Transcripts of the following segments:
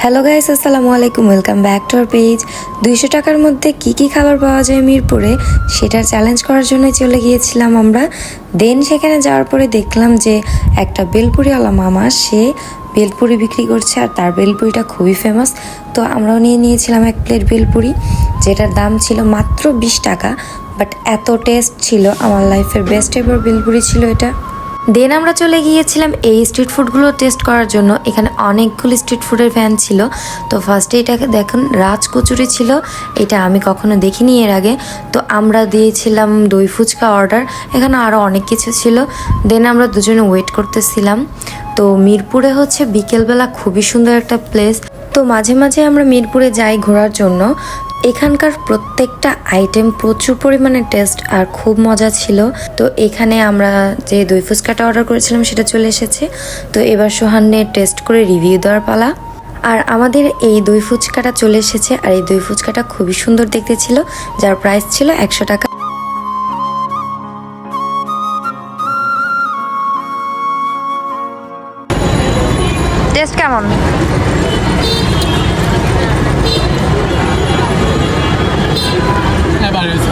Hello guys, আসসালামু আলাইকুম। Welcome back to our page. 200 টাকার মধ্যে কি খাবার পাওয়া যায় মিরপুরে সেটার চ্যালেঞ্জ করার জন্য চলে গিয়েছিলাম আমরা। দেন সেখানে যাওয়ার পরে দেখলাম যে একটা বেলপুরিওয়ালা মামা, সে বেলপুরি বিক্রি করছে আর তার বেলপুরিটা খুবই ফেমাস। তো আমরাও নিয়েছিলাম এক প্লেট বেলপুরি, যেটার দাম ছিল মাত্র 20 টাকা। বাট এত টেস্ট ছিল, আমার লাইফের বেস্ট এভার বেলপুরি ছিল এটা। দেন আমরা চলে গিয়েছিলাম এই স্ট্রিট ফুডগুলো টেস্ট করার জন্য। এখানে অনেকগুলো স্ট্রিট ফুডের ভ্যান ছিল। তো ফার্স্টে এটাকে দেখুন, রাজ কচুরি ছিল, এটা আমি কখনো দেখিনি এর আগে। তো আমরা দিয়েছিলাম দই ফুচকা অর্ডার, এখানে আরও অনেক কিছু ছিল। দেন আমরা দুজনে ওয়েট করতেছিলাম। তো মিরপুরে হচ্ছে বিকেলবেলা খুবই সুন্দর একটা প্লেস। তো মাঝে মাঝে আমরা মিরপুরে যাই ঘোরার জন্য। এখানকার প্রত্যেকটা আইটেম প্রচুর পরিমাণে টেস্ট আর খুব মজা ছিল। তো এখানে আমরা যে দই ফুচকাটা অর্ডার করেছিলাম সেটা চলে এসেছে। তো এবার সোহানের টেস্ট করে রিভিউ দেওয়ার পালা। আর আমাদের এই দই ফুচকাটা চলে এসেছে, আর এই দই ফুচকাটা খুবই সুন্দর দেখতে ছিল, যার প্রাইস ছিল 100 টাকা। টেস্ট কেমন?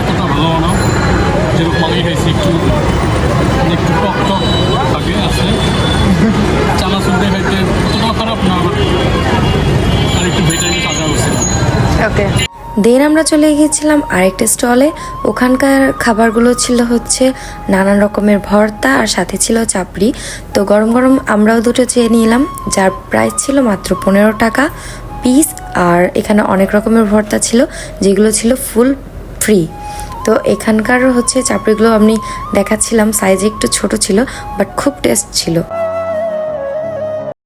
এতটা ভালো না, যেরকম আগে খাইছি একটু একটু টক টক থাকে আছে। চানাচুর দিয়ে খাইতে অতটাও খারাপ না, আবার আর একটু ভেটারি তাজা হচ্ছিল। ওকে। দেন আমরা চলে গিয়েছিলাম আরেকটা স্টলে। ওখানকার খাবারগুলো ছিল হচ্ছে নানান রকমের ভর্তা আর সাথে ছিল চাপড়ি। তো গরম গরম আমরাও দুটো চেয়ে নিলাম, যার প্রাইস ছিল মাত্র 15 টাকা পিস। আর এখানে অনেক রকমের ভর্তা ছিল, যেগুলো ছিল ফুল ফ্রি। তো এখানকার হচ্ছে চাপড়িগুলো আমি দেখাচ্ছিলাম, সাইজে একটু ছোট ছিল, বাট খুব টেস্ট ছিল।